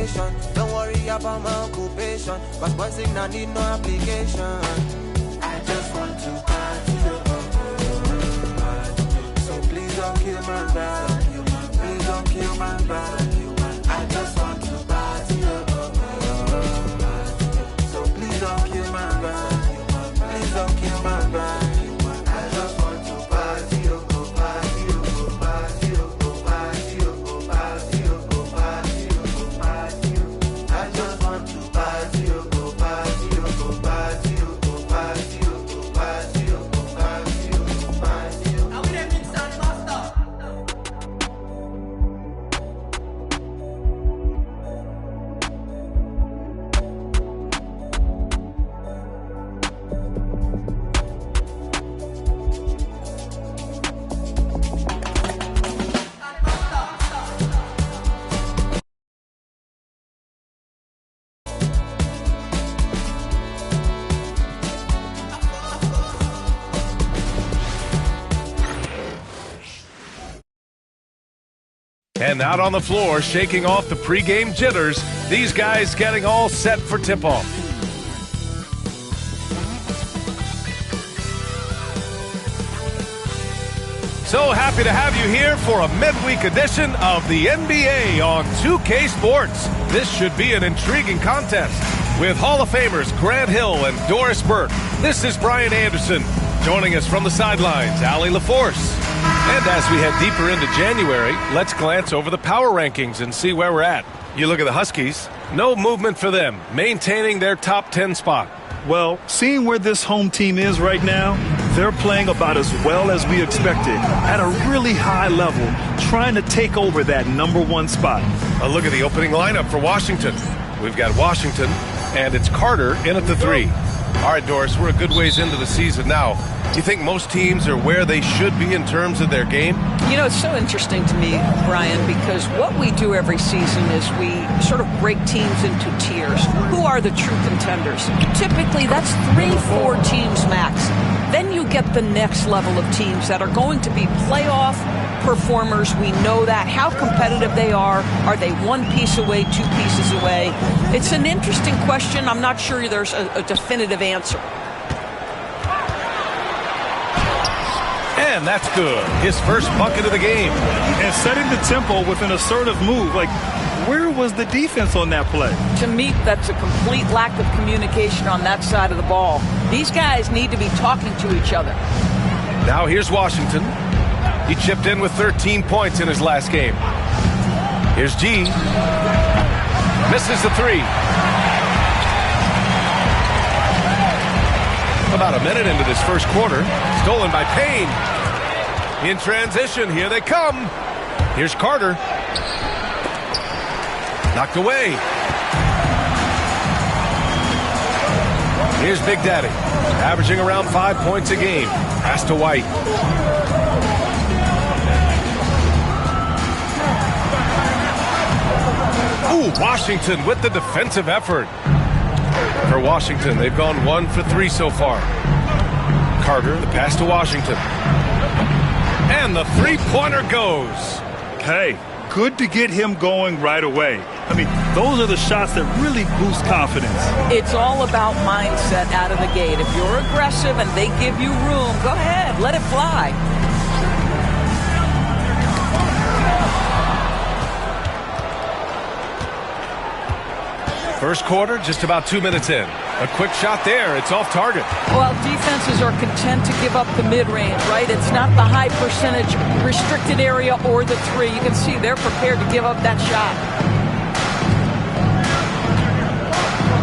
location. Don't worry about my occupation, cause boy signal need no application. I just want to party, so please don't kill my vibe. Please don't kill my vibe. I just want to party, so please don't kill my vibe. Please don't kill my vibe. I just want to party, go party, go party, go party, go party, go party, go party. I just want to party, go party, go party, go party, go party, go party, go party. I'm gonna mix and master. And out on the floor, shaking off the pregame jitters, these guys getting all set for tip-off. So happy to have you here for a midweek edition of the NBA on 2K Sports. This should be an intriguing contest with Hall of Famers Grant Hill and Doris Burke. This is Brian Anderson. Joining us from the sidelines, Allie LaForce. And as we head deeper into January, let's glance over the power rankings and see where we're at. You look at the Huskies, no movement for them, maintaining their top 10 spot. Well, seeing where this home team is right now, they're playing about as well as we expected, at a really high level, trying to take over that #1 spot. A look at the opening lineup for Washington. We've got Washington, and it's Carter in at the 3. All right, Doris, we're a good ways into the season now. Do you think most teams are where they should be in terms of their game? You know, it's so interesting to me, Brian, because what we do every season is we sort of break teams into tiers. Who are the true contenders? Typically, that's 3-4 teams max. Then you get the next level of teams that are going to be playoff performers. We know that. How competitive they are. Are they one piece away, 2 pieces away? It's an interesting question. I'm not sure there's a definitive answer. And that's good. His first bucket of the game. And setting the tempo with an assertive move. Like, where was the defense on that play? To me, that's a complete lack of communication on that side of the ball. These guys need to be talking to each other. Now here's Washington. He chipped in with 13 points in his last game. Here's G. Misses the 3. About a minute into this first quarter. Stolen by Payne. In transition, here they come. Here's Carter. Knocked away. Here's Big Daddy. Averaging around 5 points a game. Pass to White. Ooh, Washington with the defensive effort. For Washington, they've gone 1 for 3 so far. Carter, the pass to Washington. And the three-pointer goes. Hey, good to get him going right away. I mean, those are the shots that really boost confidence. It's all about mindset out of the gate. If you're aggressive and they give you room, go ahead, let it fly. First quarter, just about 2 minutes in. A quick shot there. It's off target. Well, defenses are content to give up the mid-range, right? It's not the high percentage restricted area or the 3. You can see they're prepared to give up that shot.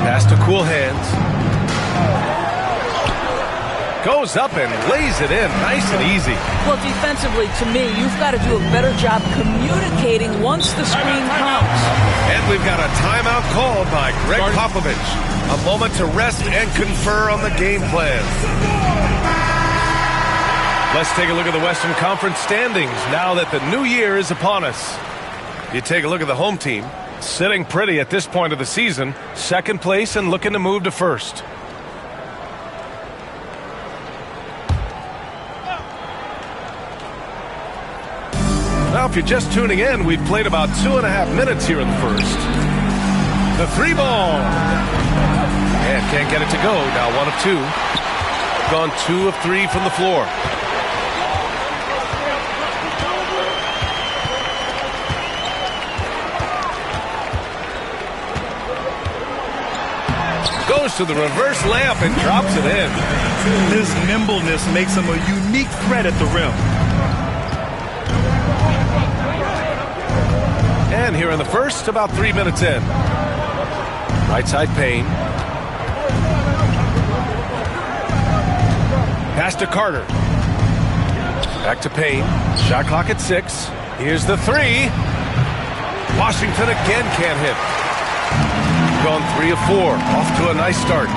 Pass to cool hands. Goes up and lays it in nice and easy. Well, defensively, to me, you've got to do a better job communicating once the screen comes. And we've got a timeout called by Greg Popovich. A moment to rest and confer on the game plan. Let's take a look at the Western Conference standings now that the new year is upon us. You take a look at the home team, sitting pretty at this point of the season, second place and looking to move to first. Now, if you're just tuning in, we've played about 2.5 minutes here in the first. The three ball. And can't get it to go. Now 1 of 2. Gone 2 of 3 from the floor. Goes to the reverse layup and drops it in. His nimbleness makes him a unique threat at the rim. And here in the first, about 3 minutes in. Right side Payne. Pass to Carter. Back to Payne. Shot clock at 6. Here's the 3. Washington again can't hit. Gone 3 of 4. Off to a nice start.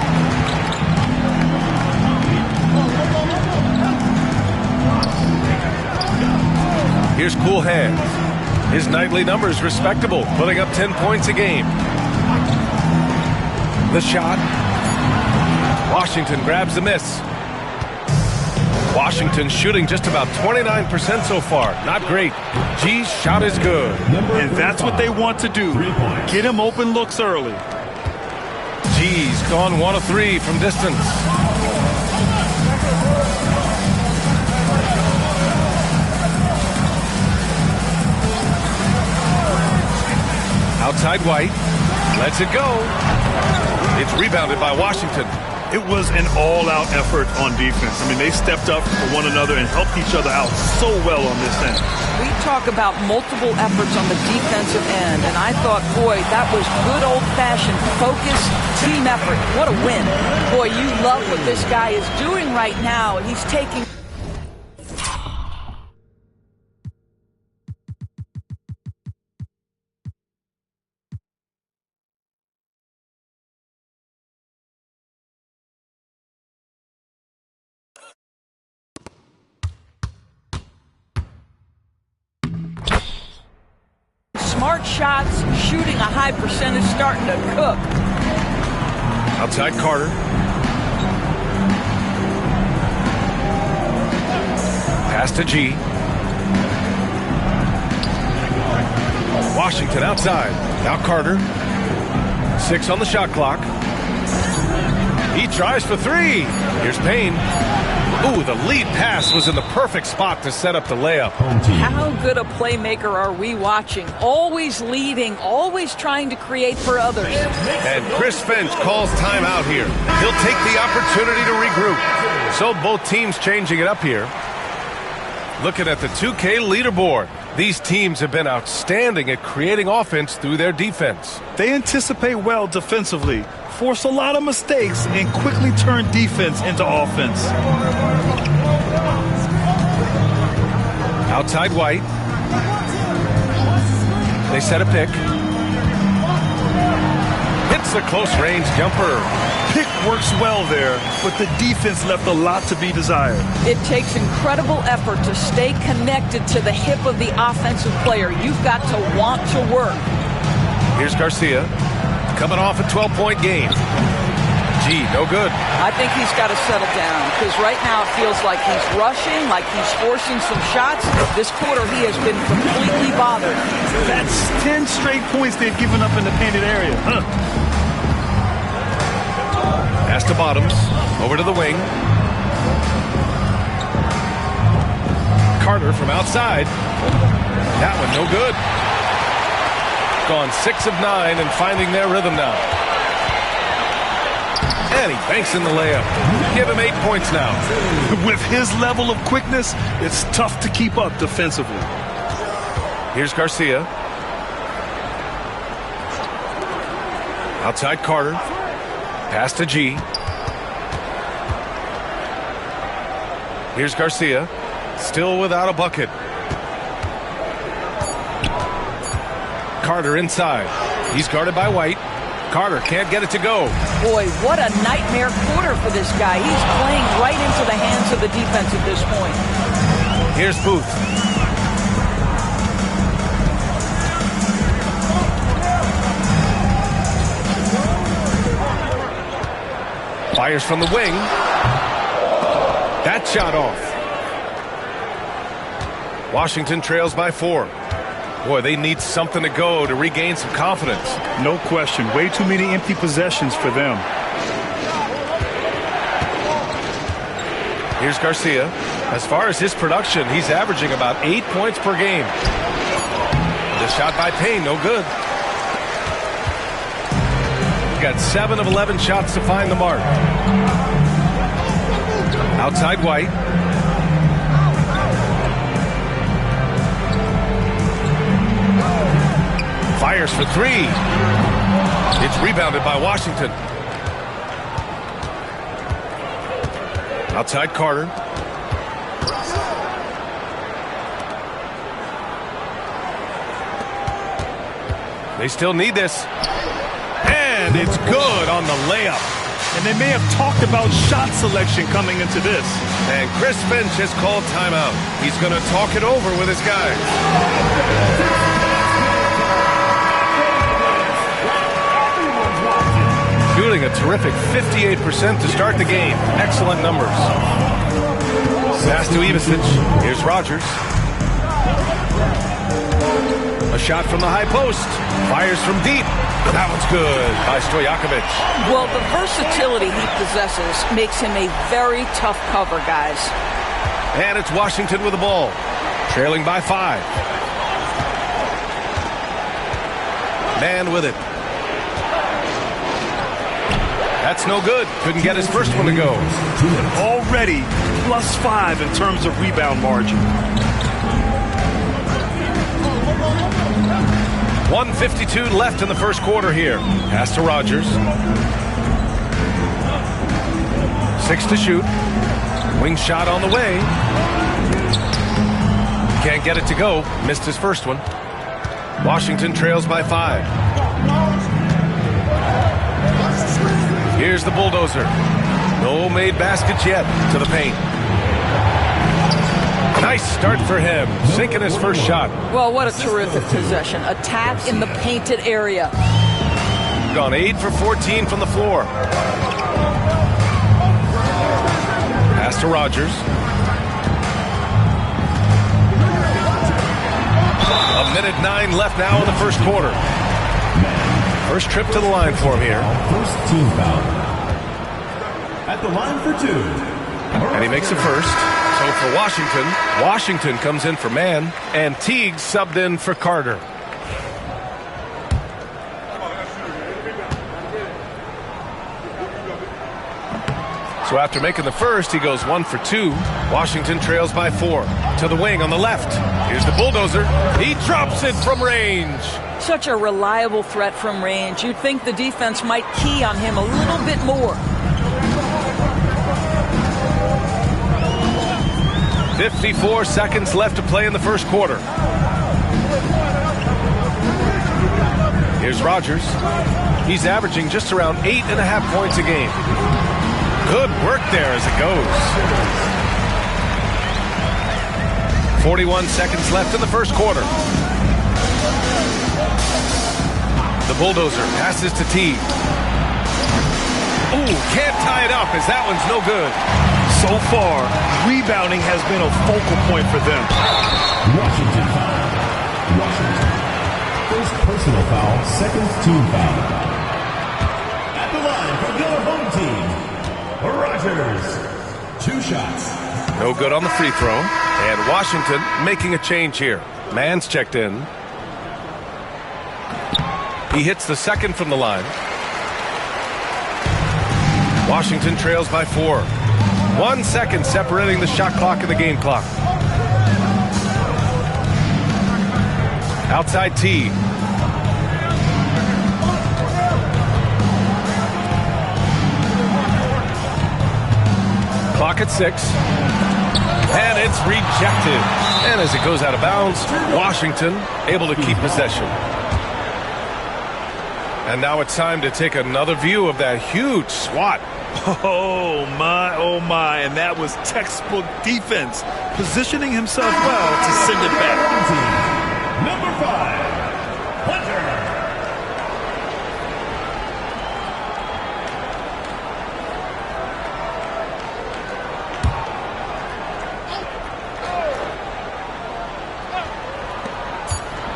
Here's Cool Hands. His nightly numbers respectable, putting up 10 points a game. The shot. Washington grabs the miss. Washington shooting just about 29% so far. Not great. G's shot is good. And that's what they want to do. Get him open looks early. G's gone 1 of 3 from distance. Outside White. Lets it go. It's rebounded by Washington. It was an all-out effort on defense. I mean, they stepped up for one another and helped each other out so well on this end. We talk about multiple efforts on the defensive end, and I thought, boy, that was good old-fashioned focus, team effort. What a win. Boy, you love what this guy is doing right now. He's taking... smart shots, shooting a high percentage, starting to cook. Outside Carter. Pass to G. Washington outside. Now Carter. 6 on the shot clock. He tries for 3. Here's Payne. Ooh, the lead pass was in the perfect spot to set up the layup. How good a playmaker are we watching? Always leading, always trying to create for others. And Chris Finch calls timeout here. He'll take the opportunity to regroup. So both teams changing it up here. Looking at the 2K leaderboard. These teams have been outstanding at creating offense through their defense. They anticipate well defensively, force a lot of mistakes, and quickly turn defense into offense. Outside White. They set a pick. Hits the close range jumper. Pick works well there, but the defense left a lot to be desired. It takes incredible effort to stay connected to the hip of the offensive player. You've got to want to work. Here's Garcia, coming off a 12-point game. Gee, no good. I think he's got to settle down because right now it feels like he's rushing, like he's forcing some shots. This quarter he has been completely bothered. That's 10 straight points they've given up in the painted area. Pass to Bottoms, over to the wing. Carter from outside. That one no good. Gone 6 of 9 and finding their rhythm now. And he banks in the layup. Give him 8 points now. With his level of quickness, it's tough to keep up defensively. Here's Garcia. Outside Carter. Pass to G. Here's Garcia. Still without a bucket. Carter inside. He's guarded by White. Carter can't get it to go. Boy, what a nightmare quarter for this guy. He's playing right into the hands of the defense at this point. Here's Booth. Fires from the wing. That shot off. Washington trails by 4. Boy, they need something to go to regain some confidence. No question. Way too many empty possessions for them. Here's Garcia. As far as his production, he's averaging about 8 points per game. The shot by Payne, no good. He got 7 of 11 shots to find the mark. Outside White. Fires for 3. It's rebounded by Washington. Outside Carter. They still need this. And it's good on the layup. And they may have talked about shot selection coming into this. And Chris Finch has called timeout. He's going to talk it over with his guys. Shooting a terrific 58% to start the game. Excellent numbers. Pass to Ivicic. Here's Rogers. A shot from the high post. Fires from deep. That one's good by Stojakovic. Well, the versatility he possesses makes him a very tough cover, guys. And it's Washington with the ball. Trailing by 5. Man with it. That's no good. Couldn't get his first one to go. Already +5 in terms of rebound margin. 1:52 left in the first quarter here. Pass to Rogers. 6 to shoot. Wing shot on the way. Can't get it to go. Missed his first one. Washington trails by 5. Here's the bulldozer. No made baskets yet to the paint. Nice start for him. Sinking his first shot. Well, what a terrific possession. Attack in the painted area. Gone 8 for 14 from the floor. Pass to Rogers. A minute 9 left now in the first quarter. First trip to the line for him here. First team foul. At the line for 2. And he makes the first. So for Washington, Washington comes in for Man, and Teague subbed in for Carter. So after making the first, he goes 1 for 2. Washington trails by 4. To the wing on the left. Here's the bulldozer. He drops it from range. Such a reliable threat from range. You'd think the defense might key on him a little bit more. 54 seconds left to play in the first quarter. Here's Rogers. He's averaging just around 8.5 points a game. Good work there as it goes. 41 seconds left in the first quarter. The bulldozer passes to Teague. Ooh, can't tie it up as that one's no good. So far, rebounding has been a focal point for them. Washington foul. Washington. First personal foul, second team foul. At the line for your home team, Rogers. 2 shots. No good on the free throw. And Washington making a change here. Mann's checked in. He hits the second from the line. Washington trails by 4. 1 second separating the shot clock and the game clock. Outside T. Clock at 6. And it's rejected. And as it goes out of bounds, Washington able to keep possession. And now it's time to take another view of that huge swat. Oh my, and that was textbook defense. Positioning himself well to send it back. Number 5, Hunter.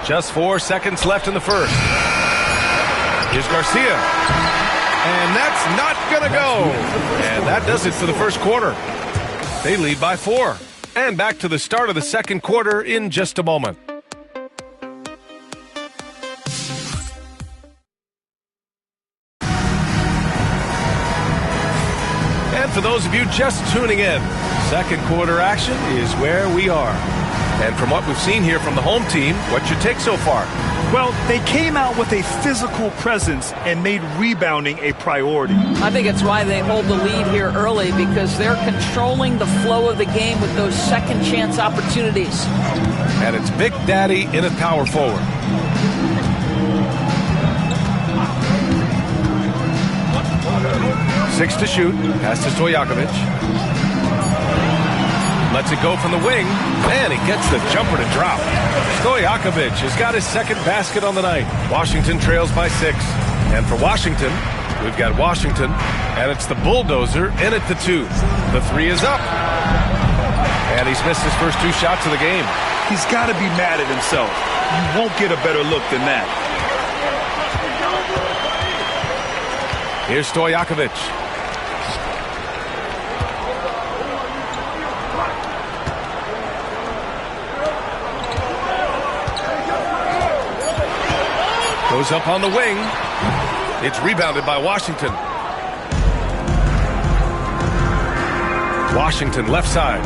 Just 4 seconds left in the first. Here's Garcia. And that's not going to go. And that does it for the first quarter. They lead by 4. And back to the start of the second quarter in just a moment. And for those of you just tuning in, second quarter action is where we are. And from what we've seen here from the home team, what's your take so far? Well, they came out with a physical presence and made rebounding a priority. I think it's why they hold the lead here early, because they're controlling the flow of the game with those second chance opportunities. And it's Big Daddy in at power forward. Six to shoot. Pass to Stojakovic. Lets it go from the wing, and he gets the jumper to drop. Stojakovic has got his second basket on the night. Washington trails by 6. And for Washington, we've got Washington, and it's the bulldozer in at the 2. The 3 is up. And he's missed his first 2 shots of the game. He's got to be mad at himself. You won't get a better look than that. Here's Stojakovic. Goes up on the wing. It's rebounded by Washington. Washington left side.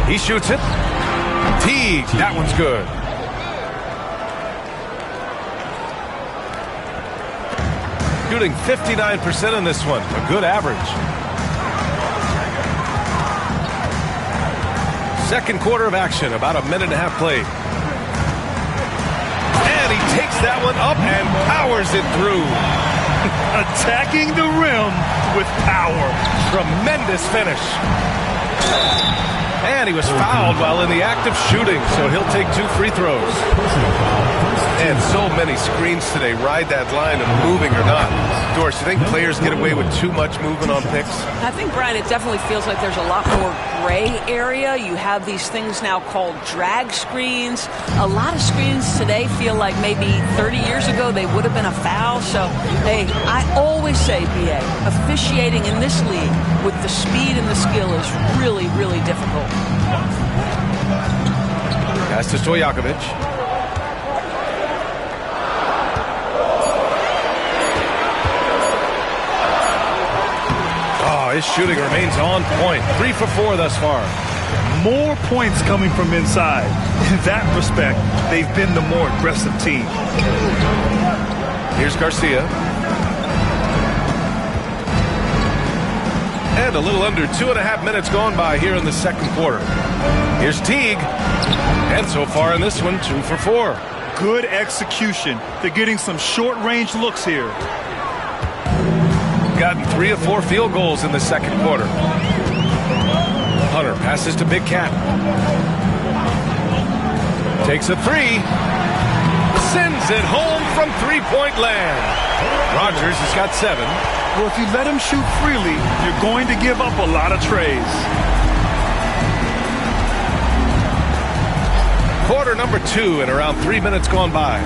He shoots it. Teague, that one's good. Shooting 59% in this one, a good average. Second quarter of action, about a minute and a half played. And he takes that one up and powers it through. Attacking the rim with power. Tremendous finish. And he was fouled while in the act of shooting, so he'll take 2 free throws. And so many screens today ride that line of moving or not. Doris, you think players get away with too much movement on picks? I think, Brian, it definitely feels like there's a lot more gray area. You have these things now called drag screens. A lot of screens today feel like maybe 30 years ago they would have been a foul. So, hey, I always say, BA, officiating in this league with the speed and the skill is really, really difficult. Pass to Stojakovic. His shooting remains on point. 3 for 4 thus far. More points coming from inside. In that respect, they've been the more aggressive team. Here's Garcia. And a little under 2.5 minutes gone by here in the second quarter. Here's Teague. And so far in this one, 2 for 4. Good execution. They're getting some short-range looks here. Gotten 3 of 4 field goals in the second quarter. Hunter passes to Big Cat. Takes a 3. Sends it home from three-point land. Rogers has got 7. Well, if you let him shoot freely, you're going to give up a lot of trays. Quarter number 2 and around 3 minutes gone by.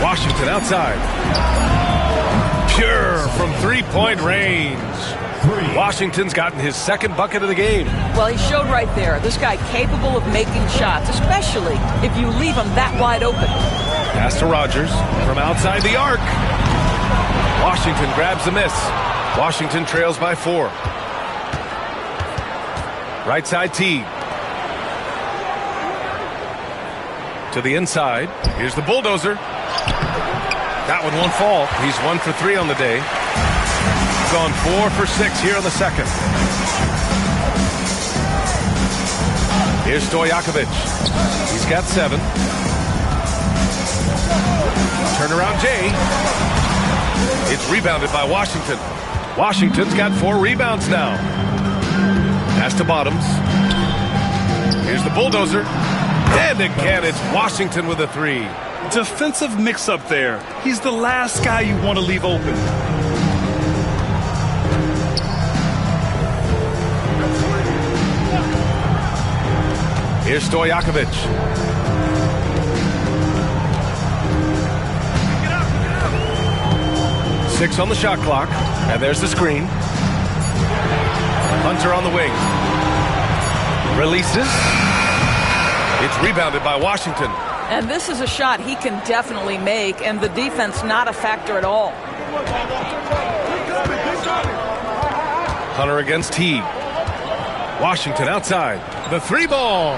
Washington outside. Pure from three-point range. Washington's gotten his second bucket of the game. Well, he showed right there. This guy capable of making shots, especially if you leave him that wide open. Pass to Rogers from outside the arc. Washington grabs the miss. Washington trails by 4. Right side Teague. To the inside. Here's the bulldozer. That one won't fall. He's 1 for 3 on the day. Gone 4 for 6 here in the second. Here's Stojakovic. He's got 7. Turnaround Jay. It's rebounded by Washington. Washington's got 4 rebounds now. Pass to Bottoms. Here's the bulldozer. And again, it's Washington with a 3. Defensive mix-up there. He's the last guy you want to leave open. Here's Stojakovic. Six on the shot clock, and there's the screen. Hunter on the wing. Releases. It's rebounded by Washington. And this is a shot he can definitely make, and the defense not a factor at all. Hunter against Teague. Washington outside. The three ball.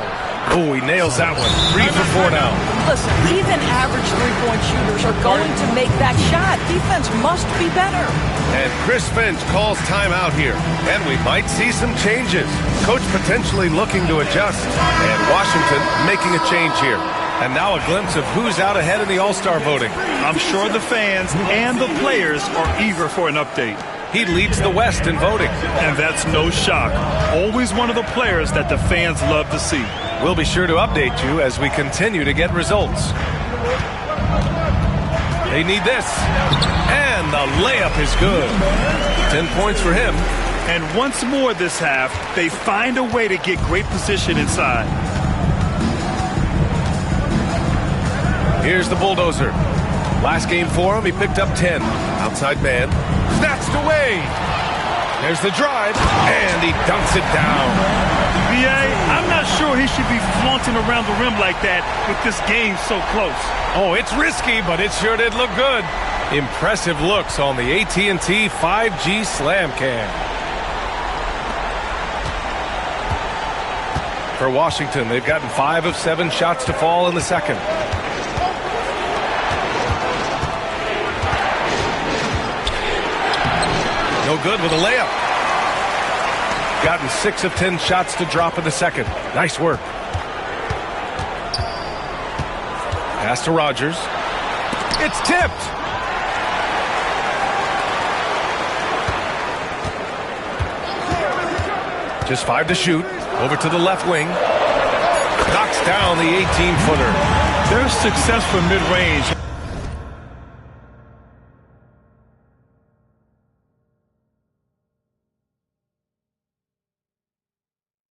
Oh, he nails that one. 3 for 4 now. Listen, even average three-point shooters are going to make that shot. Defense must be better. And Chris Finch calls timeout here. And we might see some changes. Coach potentially looking to adjust. And Washington making a change here. And now a glimpse of who's out ahead in the All-Star voting. I'm sure the fans and the players are eager for an update. He leads the West in voting. And that's no shock. Always one of the players that the fans love to see. We'll be sure to update you as we continue to get results. They need this. And the layup is good. 10 points for him. And once more this half, they find a way to get great position inside. Here's the bulldozer. Last game for him, he picked up 10. Outside man. Snatched away. There's the drive. And he dunks it down. B.A., I'm not sure he should be flaunting around the rim like that with this game so close. Oh, it's risky, but it sure did look good. Impressive looks on the AT&T 5G Slam Cam. For Washington, they've gotten 5 of 7 shots to fall in the second. No good with a layup. Gotten 6 of 10 shots to drop in the second. Nice work. Pass to Rogers. It's tipped. Just 5 to shoot. Over to the left wing. Knocks down the 18-footer. Their success from mid-range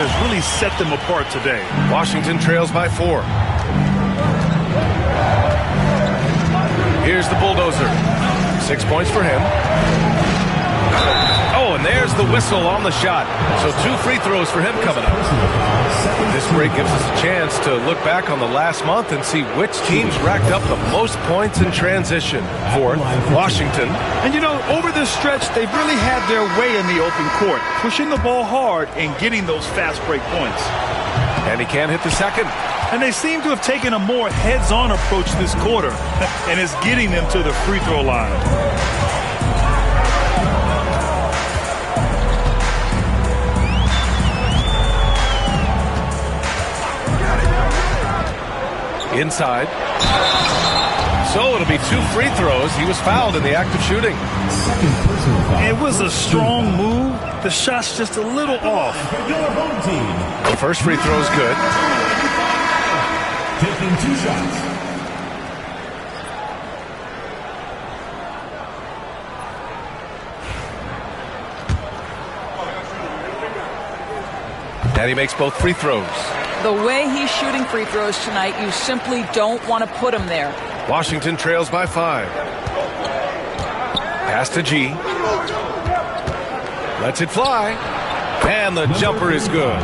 has really set them apart today. Washington trails by 4. Here's the bulldozer. 6 points for him. Oh, and there's the whistle on the shot. So 2 free throws for him coming up. This break gives us a chance to look back on the last month and see which teams racked up the most points in transition. Fourth, Washington. And you know, over this stretch, they've really had their way in the open court, pushing the ball hard and getting those fast break points. And he can't hit the second. And they seem to have taken a more heads-on approach this quarter, and it's getting them to the free throw line. Inside. So it'll be 2 free throws. He was fouled in the act of shooting. It was a strong move. The shot's just a little off. The first free throw is good. Taking 2 shots. And he makes both free throws. The way he's shooting free throws tonight, you simply don't want to put him there. Washington trails by 5. Pass to G. Lets it fly. And the jumper is good.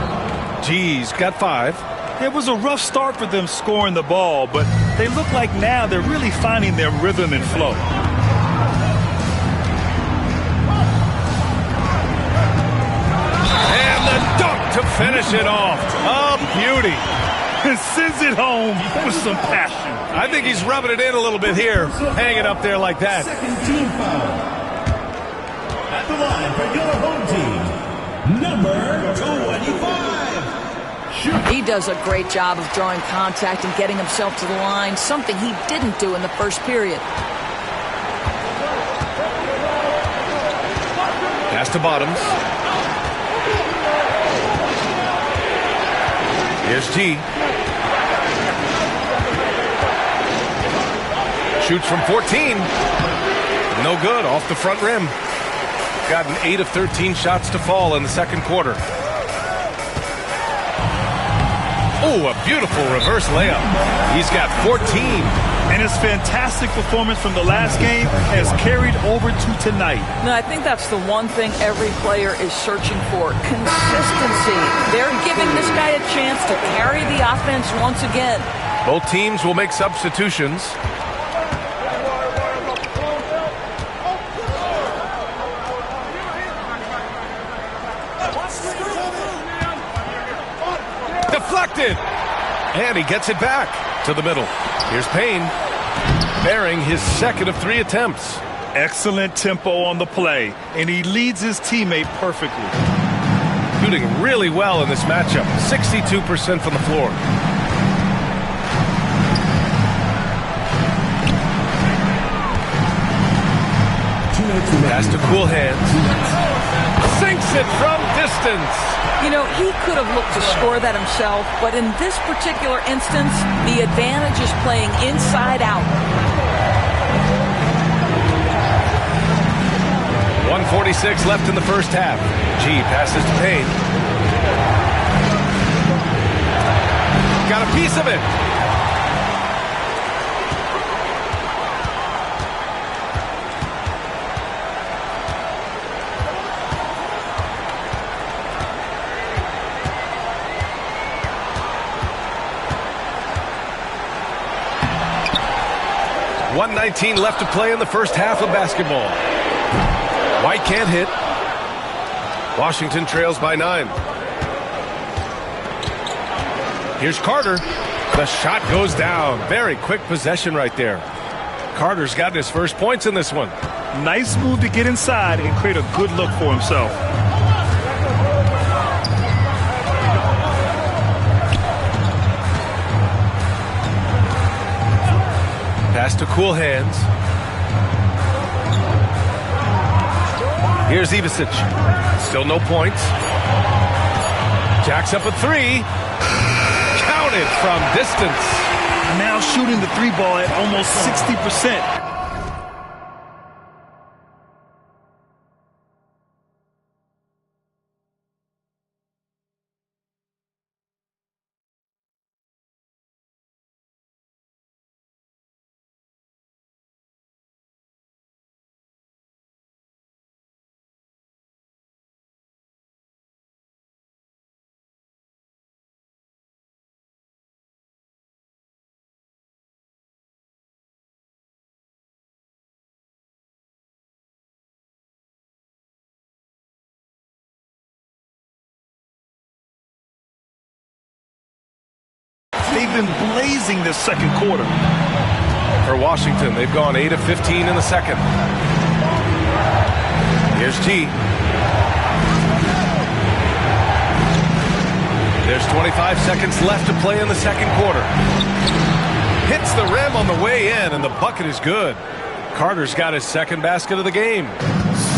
G's got 5. It was a rough start for them scoring the ball, but they look like now they're really finding their rhythm and flow. And the dunk to finish it off. A beauty. And sends it home with some passion. I think he's rubbing it in a little bit here. Hang it up there like that. Second team foul. At the line for your home team, number 25. He does a great job of drawing contact and getting himself to the line, something he didn't do in the first period. Pass to Bottoms. Here's G. Shoots from 14. No good, off the front rim. Gotten 8 of 13 shots to fall in the second quarter. Oh, a beautiful reverse layup. He's got 14. And his fantastic performance from the last game has carried over to tonight. No, I think that's the one thing every player is searching for, consistency. They're giving this guy a chance to carry the offense once again. Both teams will make substitutions. Deflected. And he gets it back to the middle. Here's Payne, bearing his second of 3 attempts. Excellent tempo on the play, and he leads his teammate perfectly. Shooting really well in this matchup, 62% from the floor. Pass to cool hands. Sinks it from distance. You know, he could have looked to score that himself, but in this particular instance, the advantage is playing inside out. 1:46 left in the first half. G passes to Payne. Got a piece of it. .119 left to play in the first half of basketball. White can't hit. Washington trails by 9. Here's Carter. The shot goes down. Very quick possession right there. Carter's gotten his first points in this one. Nice move to get inside and create a good look for himself. Pass to cool hands. Here's Ivicic. Still no points. Jacks up a 3. Counted from distance. Now shooting the 3 ball at almost 60%. They've been blazing this second quarter. For Washington, they've gone 8 of 15 in the second. Here's G. There's 25 seconds left to play in the second quarter. Hits the rim on the way in, and the bucket is good. Carter's got his second basket of the game.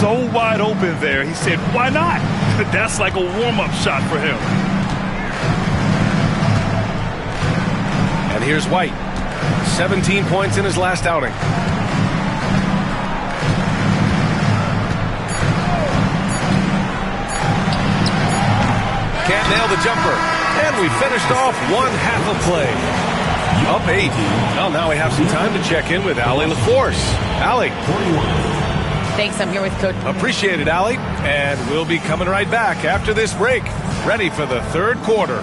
So wide open there. He said, why not? That's like a warm-up shot for him. And here's White. 17 points in his last outing. Can't nail the jumper. And we finished off one half of play. Up 8. Well, now we have some time to check in with Allie LaForce. Allie. Thanks, I'm here with Coach. Appreciate it, Allie. And we'll be coming right back after this break. Ready for the third quarter.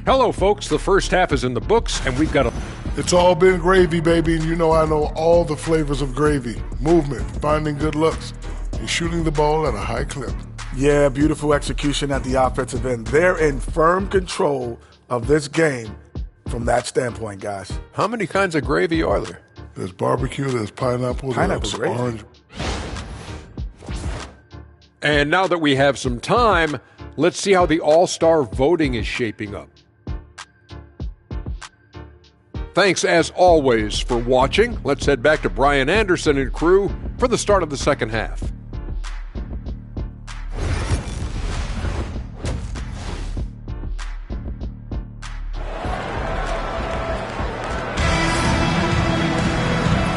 Hello, folks. The first half is in the books, and we've got a... It's all been gravy, baby, and you know I know all the flavors of gravy. Movement, finding good looks, and shooting the ball at a high clip. Yeah, beautiful execution at the offensive end. They're in firm control of this game from that standpoint, guys. How many kinds of gravy are there? There's barbecue, there's pineapple, there's gravy. orange. And now that we have some time, let's see how the All-Star voting is shaping up. Thanks, as always, for watching. Let's head back to Brian Anderson and crew for the start of the second half.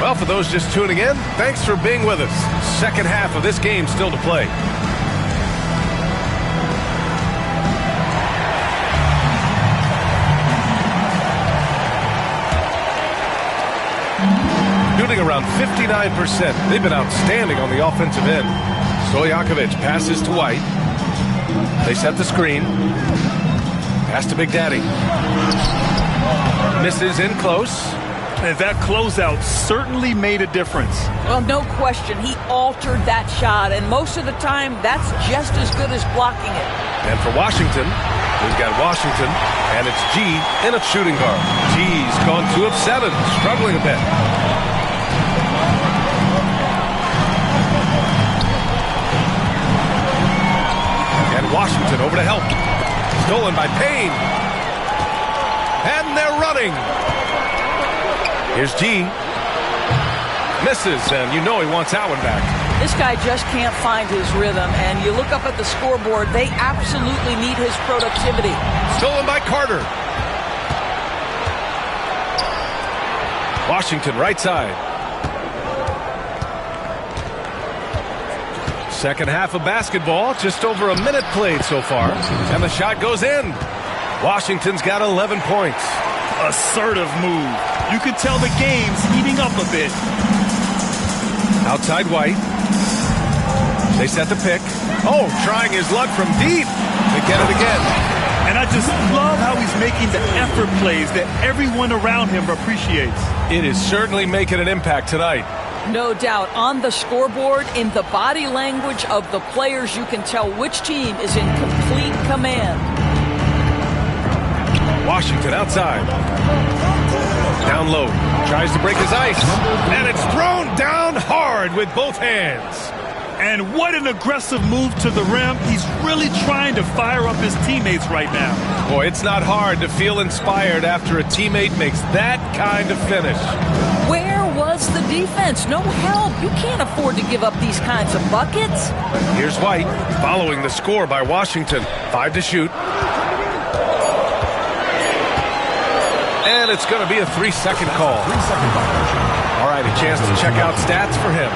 Well, for those just tuning in, thanks for being with us. Second half of this game still to play. Shooting around 59%. They've been outstanding on the offensive end. Stojakovic passes to White. They set the screen. Pass to Big Daddy. Misses in close. And that closeout certainly made a difference. Well, no question. He altered that shot, and most of the time, that's just as good as blocking it. And for Washington, we've got Washington, and it's G in a shooting guard. G's gone 2 of 7, struggling a bit. And Washington over to help. Stolen by Payne. And they're running. Here's G. Misses, and you know he wants that one back. This guy just can't find his rhythm, and you look up at the scoreboard, they absolutely need his productivity. Stolen by Carter. Washington, right side. Second half of basketball, just over a minute played so far, and the shot goes in. Washington's got 11 points. Assertive move. You can tell the game's heating up a bit. Outside White. They set the pick. Oh, trying his luck from deep. They get it again. And I just love how he's making the effort plays that everyone around him appreciates. It is certainly making an impact tonight. No doubt. On the scoreboard, in the body language of the players, you can tell which team is in complete command. Washington outside. Down low. Tries to break his ice. And it's thrown down hard with both hands. And what an aggressive move to the rim. He's really trying to fire up his teammates right now. Boy, it's not hard to feel inspired after a teammate makes that kind of finish. Where was the defense? No help. You can't afford to give up these kinds of buckets. Here's White following the score by Washington. 5 to shoot. And it's going to be a 3-second call. All right, a chance to check out stats for him.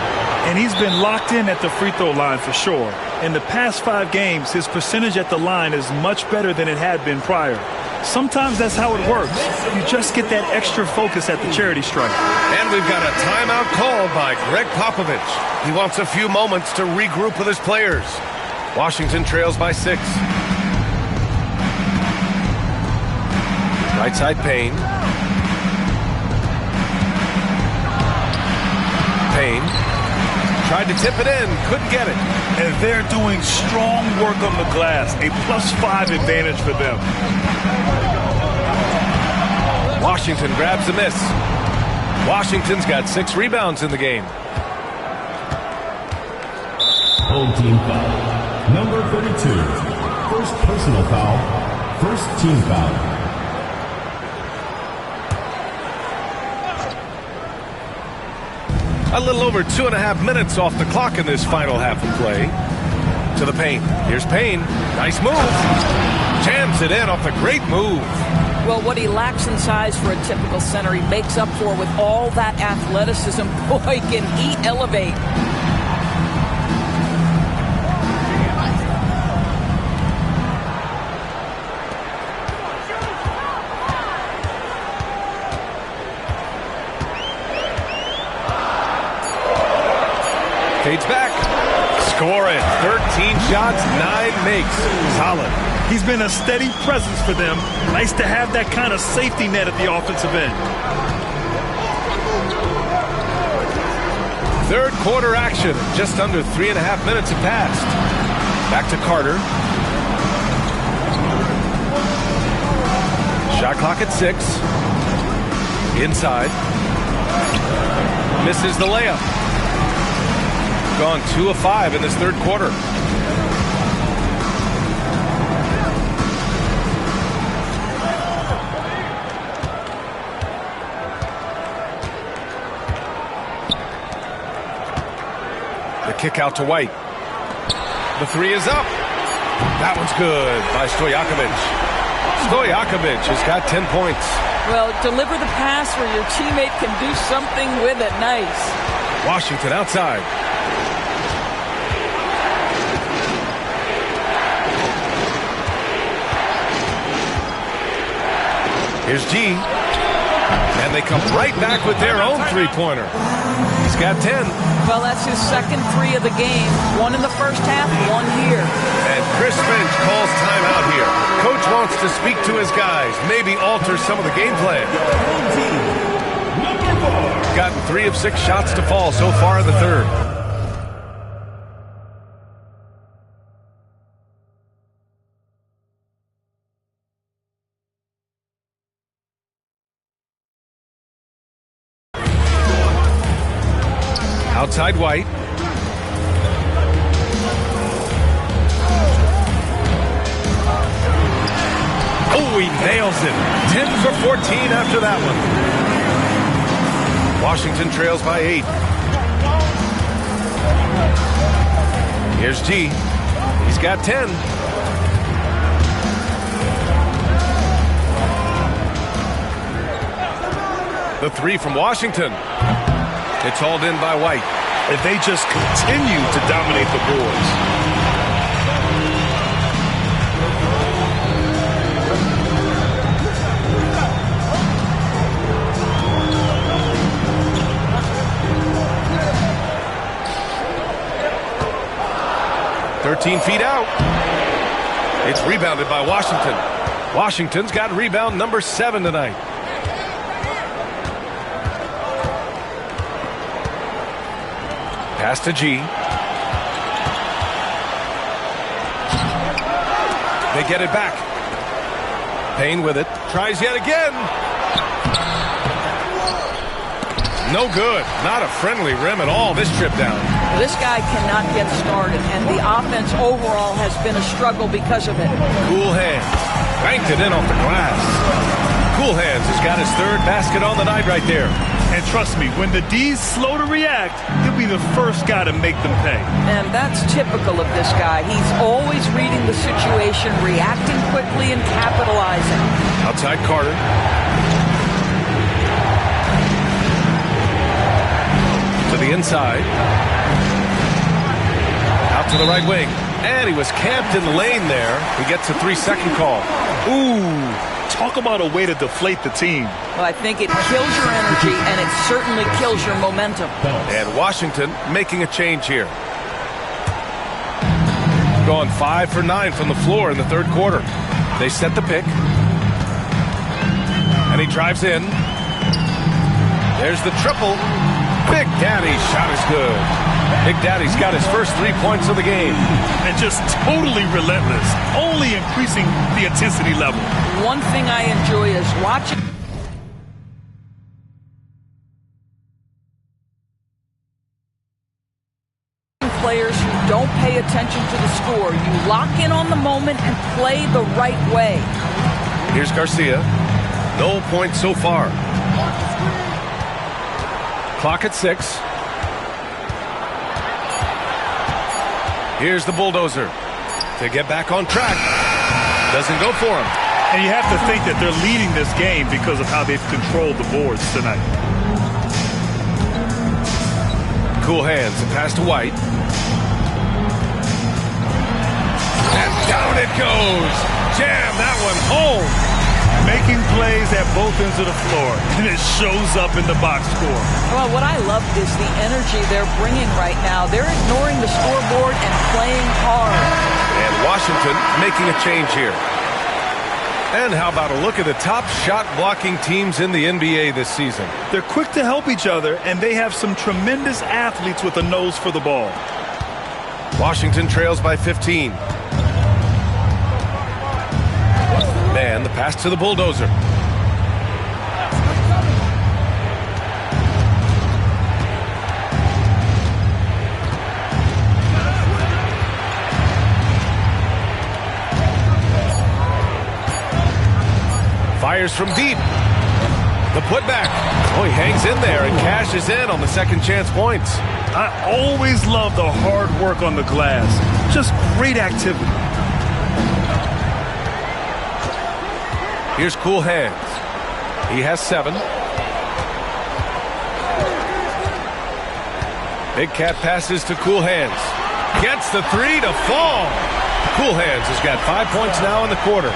And he's been locked in at the free throw line for sure. In the past 5 games, his percentage at the line is much better than it had been prior. Sometimes that's how it works. You just get that extra focus at the charity stripe. And we've got a timeout called by Greg Popovich. He wants a few moments to regroup with his players. Washington trails by 6. Right side Payne. Payne tried to tip it in, couldn't get it. And they're doing strong work on the glass, a +5 advantage for them. Washington grabs the miss. Washington's got 6 rebounds in the game. Home team foul. Number 32. First personal foul. First team foul. A little over 2.5 minutes off the clock in this final half of play. To the paint. Here's Payne. Nice move. Jams it in off a great move. Well, what he lacks in size for a typical center, he makes up for with all that athleticism. Boy, can he elevate. Fades back. Score it. 13 shots, 9 makes. Solid. He's been a steady presence for them. Nice to have that kind of safety net at the offensive end. Third quarter action. Just under 3.5 minutes have passed. Back to Carter. Shot clock at 6. Inside. Misses the layup. Gone 2 of 5 in this third quarter. The kick out to White. The 3 is up. That one's good by Stojakovic. Stojakovic has got 10 points. Well, deliver the pass where your teammate can do something with it. Nice. Washington outside. Here's G. And they come right back with their own three-pointer. He's got 10. Well, that's his second 3 of the game. 1 in the first half, 1 here. And Chris Finch calls timeout here. Coach wants to speak to his guys, maybe alter some of the game plan. Gotten 3 of 6 shots to fall so far in the third. Outside White. Oh, he nails it. 10 for 14 after that one. Washington trails by 8. Here's G. He's got 10. The 3 from Washington. It's hauled in by White. If they just continue to dominate the boards. "13 feet out. It's rebounded by Washington. Washington's got rebound number 7 tonight. Pass to G. They get it back. Payne with it. Tries yet again. No good. Not a friendly rim at all this trip down. This guy cannot get started, and the offense overall has been a struggle because of it. Cool Hands. Banked it in off the glass. Cool Hands has got his 3rd basket on the night right there. And trust me, when the D's slow to react, he'll be the first guy to make them pay. And that's typical of this guy. He's always reading the situation, reacting quickly, and capitalizing. Outside Carter. To the inside. Out to the right wing. And he was camped in the lane there. He gets a 3-second call. Ooh. Talk about a way to deflate the team. Well, I think it kills your energy, and it certainly kills your momentum. And Washington making a change here. Going 5 for 9 from the floor in the third quarter. They set the pick. And he drives in. There's the triple. Big Daddy's shot is good. Big Daddy's got his first 3 points of the game. And just totally relentless, only increasing the intensity level. One thing I enjoy is watching players who don't pay attention to the score. You lock in on the moment and play the right way. Here's Garcia. No points so far. Clock at 6. Here's the bulldozer to get back on track. Doesn't go for him. And you have to think that they're leading this game because of how they've controlled the boards tonight. Cool Hands. The pass to White. And down it goes. Jam that one home. Making plays at both ends of the floor, and it shows up in the box score. Well, what I love is the energy they're bringing right now. They're ignoring the scoreboard and playing hard. And Washington making a change here. And how about a look at the top shot blocking teams in the NBA this season? They're quick to help each other, and they have some tremendous athletes with a nose for the ball. Washington trails by 15. And the pass to the bulldozer. Fires from deep. The putback. Oh, he hangs in there and cashes in on the second chance points. I always love the hard work on the glass. Just great activity. Here's Cool Hands. He has 7. Big Cat passes to Cool Hands. Gets the 3 to fall. Cool Hands has got 5 points now in the quarter.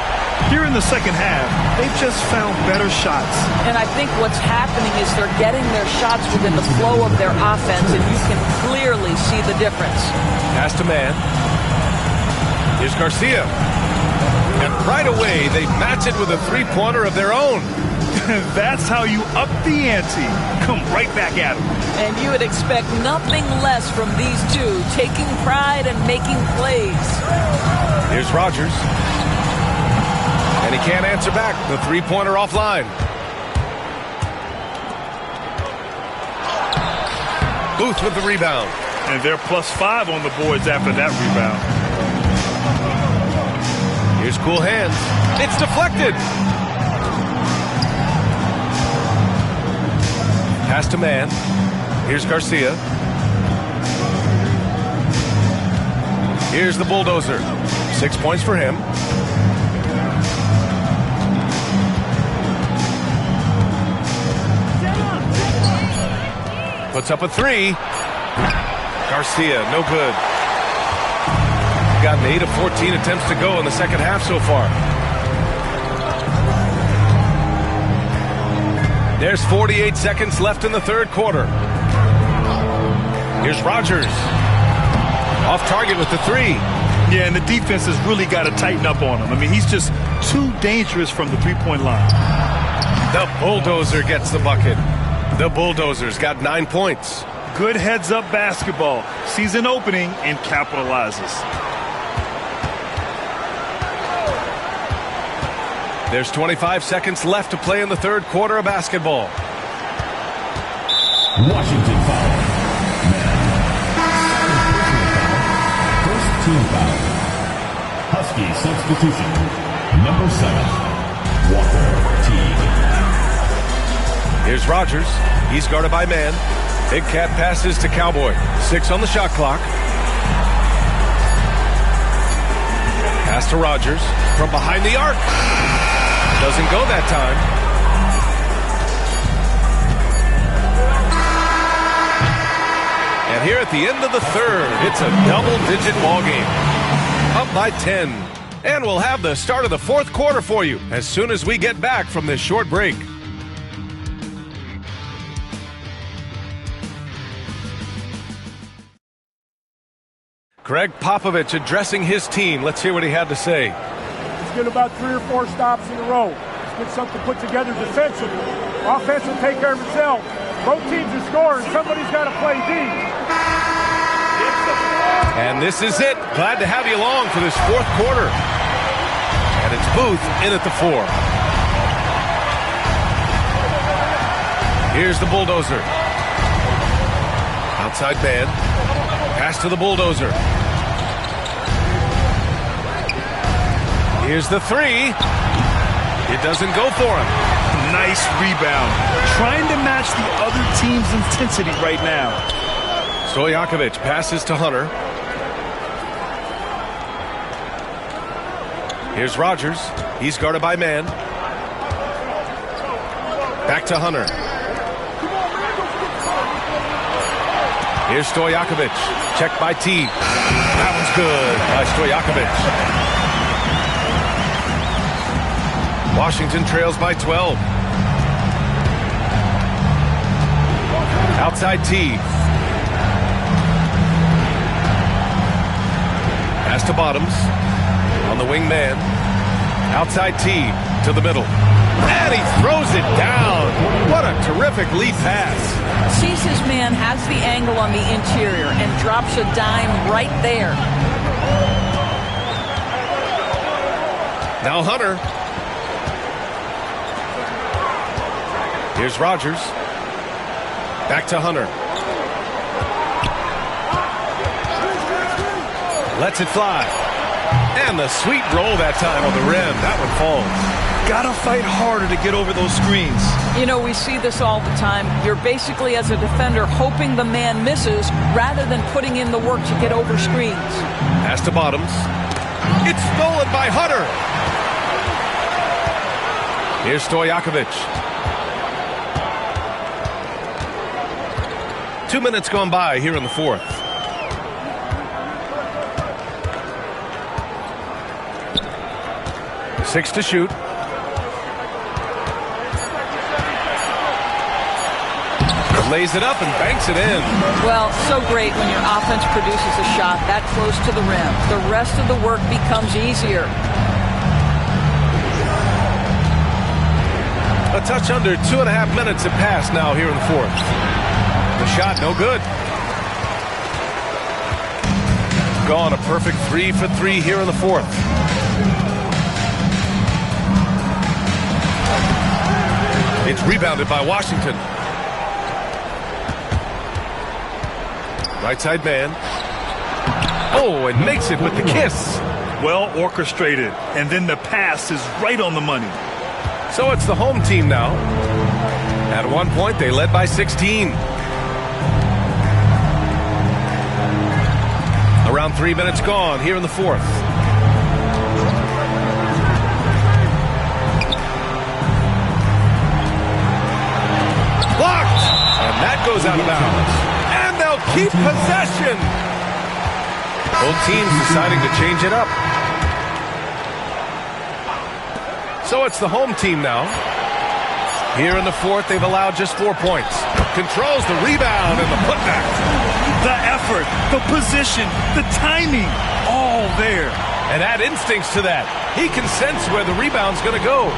Here in the second half, they've just found better shots. And I think what's happening is they're getting their shots within the flow of their offense, and you can clearly see the difference. Pass to man. Here's Garcia. And right away, they match it with a three-pointer of their own. That's how you up the ante. Come right back at them. And you would expect nothing less from these two, taking pride and making plays. Here's Rogers. And he can't answer back. The three-pointer offline. Booth with the rebound. And they're +5 on the boards after that rebound. Here's Cool Hands. It's deflected. Pass to man. Here's Garcia. Here's the Bulldozer. 6 points for him. Puts up a 3. Garcia, no good. Gotten 8 of 14 attempts to go in the second half so far. There's 48 seconds left in the third quarter. Here's Rogers. Off target with the 3. Yeah, and the defense has really got to tighten up on him. I mean, he's just too dangerous from the three-point line. The Bulldozer gets the bucket. The Bulldozers got 9 points. Good heads-up basketball. Sees an opening and capitalizes. There's 25 seconds left to play in the third quarter of basketball. Washington foul. Man. First team foul. Husky substitution. Number 7. Walker Teague. Here's Rogers. He's guarded by man. Big Cat passes to Cowboy. 6 on the shot clock. Pass to Rogers from behind the arc. Doesn't go that time. And here at the end of the third, it's a double-digit ball game. Up by 10. And we'll have the start of the fourth quarter for you as soon as we get back from this short break. Greg Popovich addressing his team. Let's hear what he had to say. Let's get about 3 or 4 stops in a row. Let's get something put together defensively. Offense will take care of itself. Both teams are scoring. Somebody's got to play D. And this is it. Glad to have you along for this fourth quarter. And it's Booth in at the 4. Here's the Bulldozer. Outside man. Pass to the Bulldozer. Here's the 3. It doesn't go for him. Nice rebound. Trying to match the other team's intensity right now. Stojakovic passes to Hunter. Here's Rogers. He's guarded by man. Back to Hunter. Here's Stojakovic. Checked by T. That one's good by Stojakovic. Washington trails by 12. Outside T. Pass to Bottoms. On the wing man. Outside T. To the middle. And he throws it down. What a terrific lead pass. Sees his man, has the angle on the interior, and drops a dime right there. Now Hunter. Here's Rogers. Back to Hunter. Lets it fly. And the sweet roll that time on the rim. That one falls. Gotta fight harder to get over those screens. You know, we see this all the time. You're basically, as a defender, hoping the man misses rather than putting in the work to get over screens. Pass to Bottoms. It's stolen by Hunter. Here's Stojakovic. 2 minutes gone by here in the fourth. Six to shoot. Lays it up and banks it in. Well, so great when your offense produces a shot that close to the rim. The rest of the work becomes easier. A touch under 2.5 minutes have passed now here in the fourth. The shot no good. Gone a perfect 3 for 3 here in the fourth. It's rebounded by Washington. Right side man. Oh, and makes it with the kiss. Well orchestrated, and then the pass is right on the money. So it's the home team now. At one point, they led by 16. Around 3 minutes gone here in the fourth. Blocked! And that goes out of bounds. Keep possession. Both teams deciding to change it up. So it's the home team now. Here in the fourth, they've allowed just 4 points. Controls the rebound and the putback. The effort, the position, the timing, all there. And add instincts to that. He can sense where the rebound's going to go.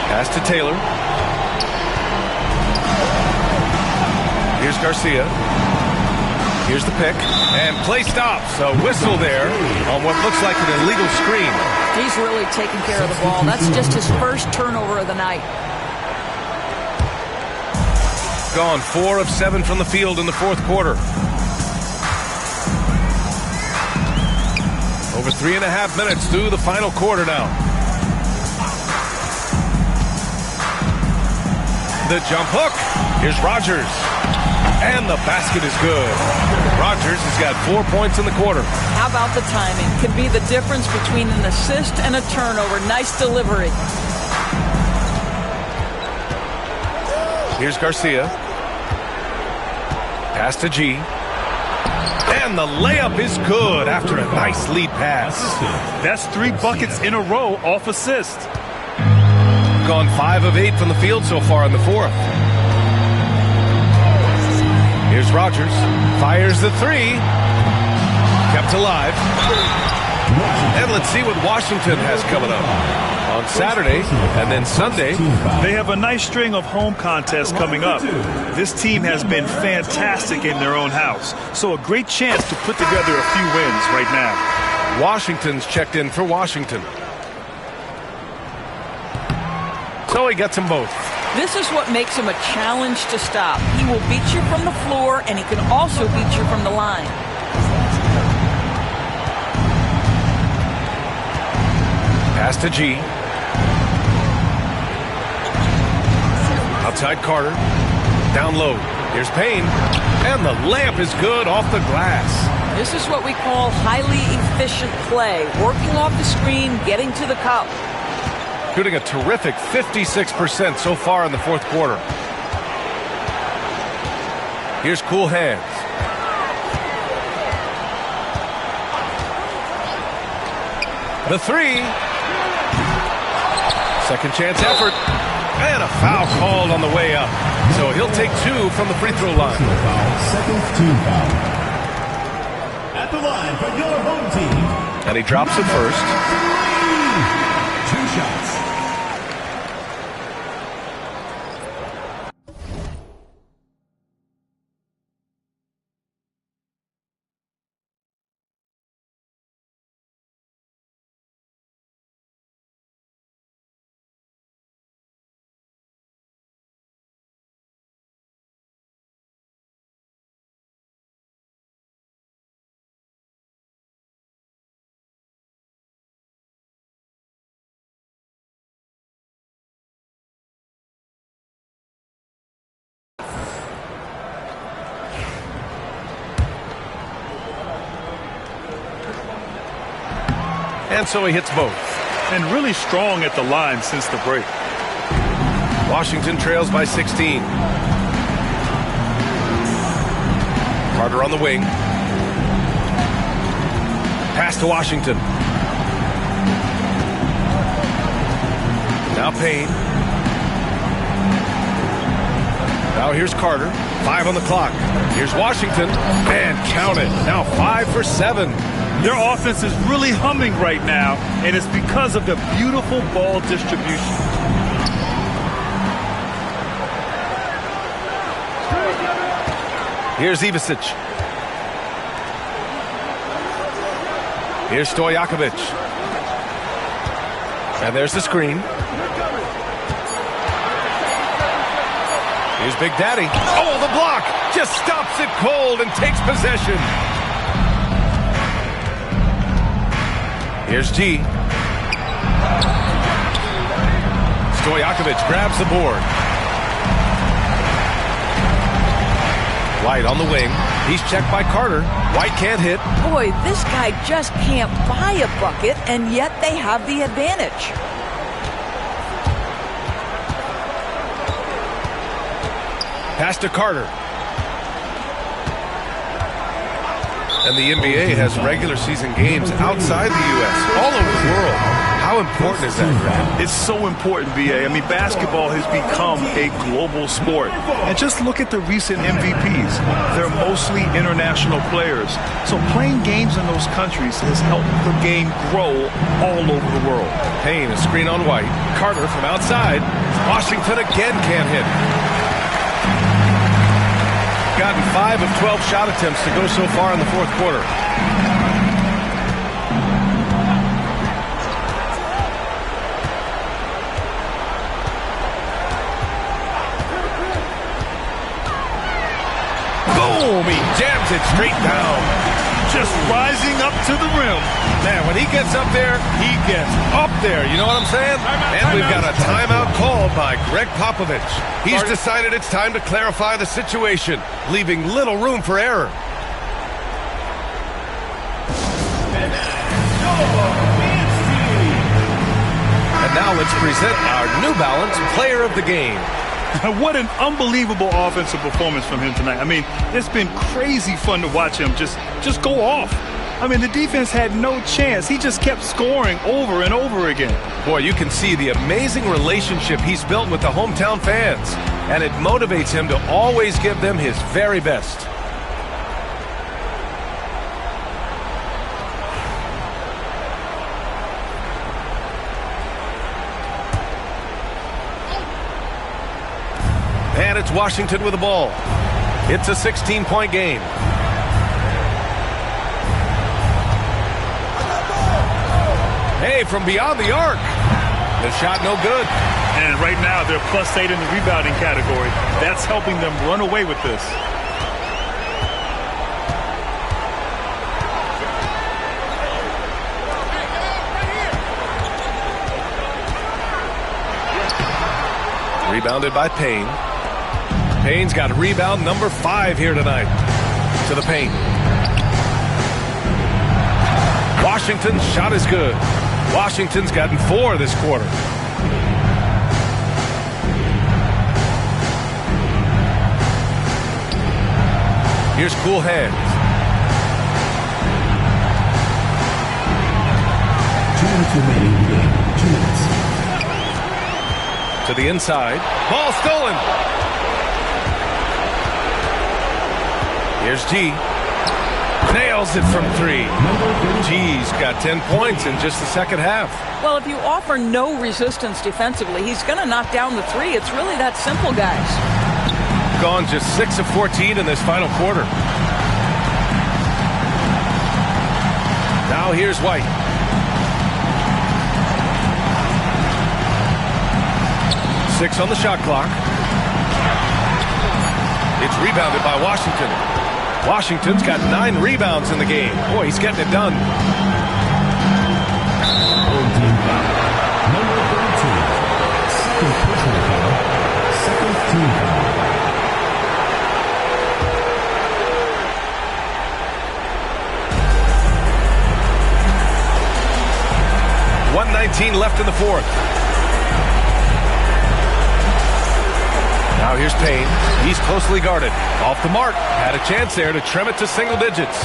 Pass to Taylor. Here's Garcia. Here's the pick. And play stops. A whistle there on what looks like an illegal screen. He's really taking care of the ball. That's just his first turnover of the night. Gone 4 of 7 from the field in the fourth quarter. Over 3.5 minutes through the final quarter now. The jump hook. Here's Rogers. And the basket is good. Rogers has got 4 points in the quarter. How about the timing? Can be the difference between an assist and a turnover. Nice delivery. Here's Garcia. Pass to G. And the layup is good after a nice lead pass. That's 3 buckets in a row off assist. Gone 5 of 8 from the field so far in the fourth. Here's Rogers. Fires the 3. Kept alive. And let's see what Washington has coming up. On Saturday and then Sunday. They have a nice string of home contests coming up. This team has been fantastic in their own house. So a great chance to put together a few wins right now. Washington's checked in for Washington. So he gets them both. This is what makes him a challenge to stop. He will beat you from the floor, and he can also beat you from the line. Pass to G. Outside Carter. Down low. Here's Payne. And the layup is good off the glass. This is what we call highly efficient play. Working off the screen, getting to the cup. Shooting a terrific 56% so far in the fourth quarter. Here's cool hands. The 3. Second chance effort. And a foul called on the way up. So he'll take 2 from the free throw line. Second team foul. At the line for your home team. And he drops it first. 2 shots. And so he hits both. And really strong at the line since the break. Washington trails by 16. Carter on the wing. Pass to Washington. Now Payne. Now here's Carter. 5 on the clock. Here's Washington. And count it. Now 5 for 7. Their offense is really humming right now, and it's because of the beautiful ball distribution. Here's Ivicic. Here's Stojakovic. And there's the screen. Here's Big Daddy. Oh, the block! Just stops it cold and takes possession. Here's G. Stojakovic grabs the board. White on the wing. He's checked by Carter. White can't hit. Boy, this guy just can't buy a bucket, and yet they have the advantage. Pass to Carter. And the NBA has regular season games outside the U.S., all over the world. How important is that, Graham? It's so important, BA. I mean, basketball has become a global sport. And just look at the recent MVPs. They're mostly international players. So playing games in those countries has helped the game grow all over the world. Payne, a screen on White. Carter from outside. Washington again can't hit. Gotten 5 of 12 shot attempts to go so far in the fourth quarter. Boom! He jams it straight down. Just rising up to the rim. Man, when he gets up there, he gets up there. You know what I'm saying? And we've got a timeout called by Greg Popovich. He's decided it's time to clarify the situation, leaving little room for error. And now let's present our New Balance Player of the Game. What an unbelievable offensive performance from him tonight. I mean, it's been crazy fun to watch him just go off. I mean, the defense had no chance. He just kept scoring over and over again. Boy, you can see the amazing relationship he's built with the hometown fans, and it motivates him to always give them his very best. And it's Washington with the ball. It's a 16-point game. Hey, from beyond the arc. The shot no good. And right now they're +8 in the rebounding category. That's helping them run away with this. Rebounded by Payne. Payne's got rebound number 5 here tonight. To the paint. Washington's shot is good. Washington's gotten 4 this quarter. Here's Cool Hands. 2 minutes remaining in the game. 2 minutes. To the inside. Ball stolen. Here's G. Nails it from 3. G's got 10 points in just the second half. Well, if you offer no resistance defensively, he's going to knock down the 3. It's really that simple, guys. Gone just 6 of 14 in this final quarter. Now here's White. Six on the shot clock. It's rebounded by Washington. Washington's got 9 rebounds in the game. Boy, he's getting it done. Home team foul. Number 32. Second personal foul. Second team foul. .119 left in the fourth. Now here's Payne. He's closely guarded. Off the mark. Had a chance there to trim it to single digits.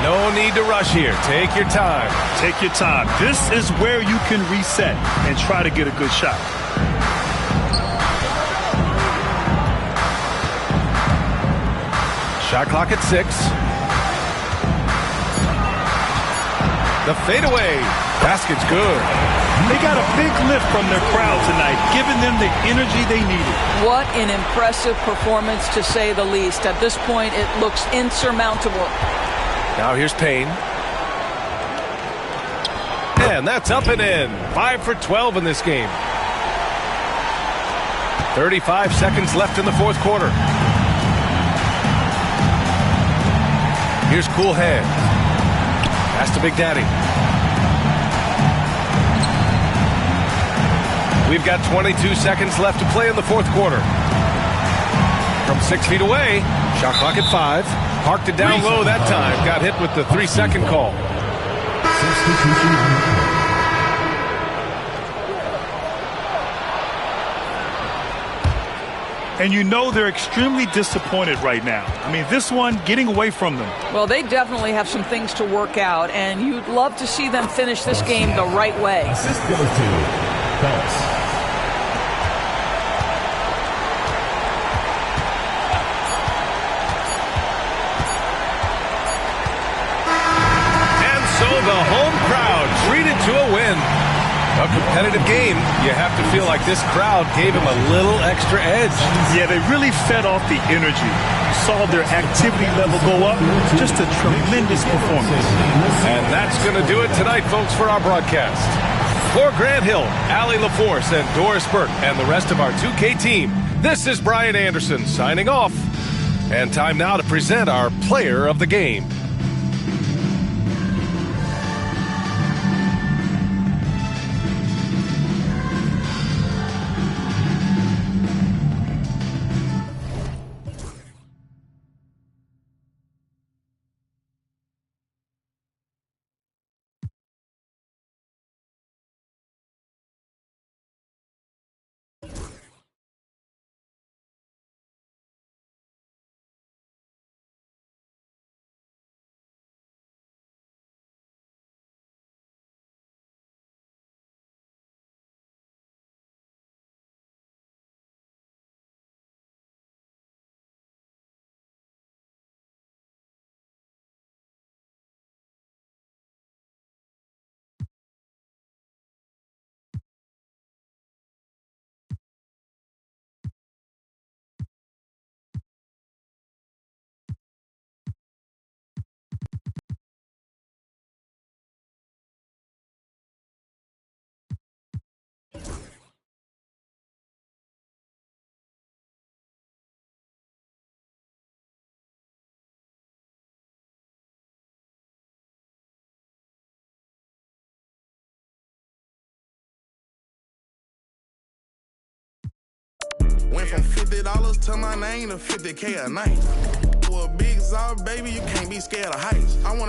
No need to rush here. Take your time. Take your time. This is where you can reset and try to get a good shot. Shot clock at 6. The fadeaway. Basket's good. They got a big lift from their crowd tonight, giving them the energy they needed. What an impressive performance, to say the least. At this point, it looks insurmountable. Now here's Payne. And that's up and in. 5 for 12 in this game. 35 seconds left in the fourth quarter. Here's Cool Hand. Pass to Big Daddy. We've got 22 seconds left to play in the fourth quarter. From 6 feet away, shot clock at 5. Parked it down low that time. Got hit with the 3-second call. And you know they're extremely disappointed right now. I mean, this one getting away from them. Well, they definitely have some things to work out, and you'd love to see them finish this game the right way. Assist goes to Phelps. So the home crowd treated to a win. A competitive game. You have to feel like this crowd gave him a little extra edge. Yeah, they really fed off the energy. You saw their activity level go up. Just a tremendous performance. And that's going to do it tonight, folks, for our broadcast. For Grant Hill, Allie LaForce, and Doris Burke, and the rest of our 2K team, this is Brian Anderson signing off. And time now to present our player of the game. Went from $50 to my name to $50K a night. For a big Zod, baby, you can't be scared of heights. I want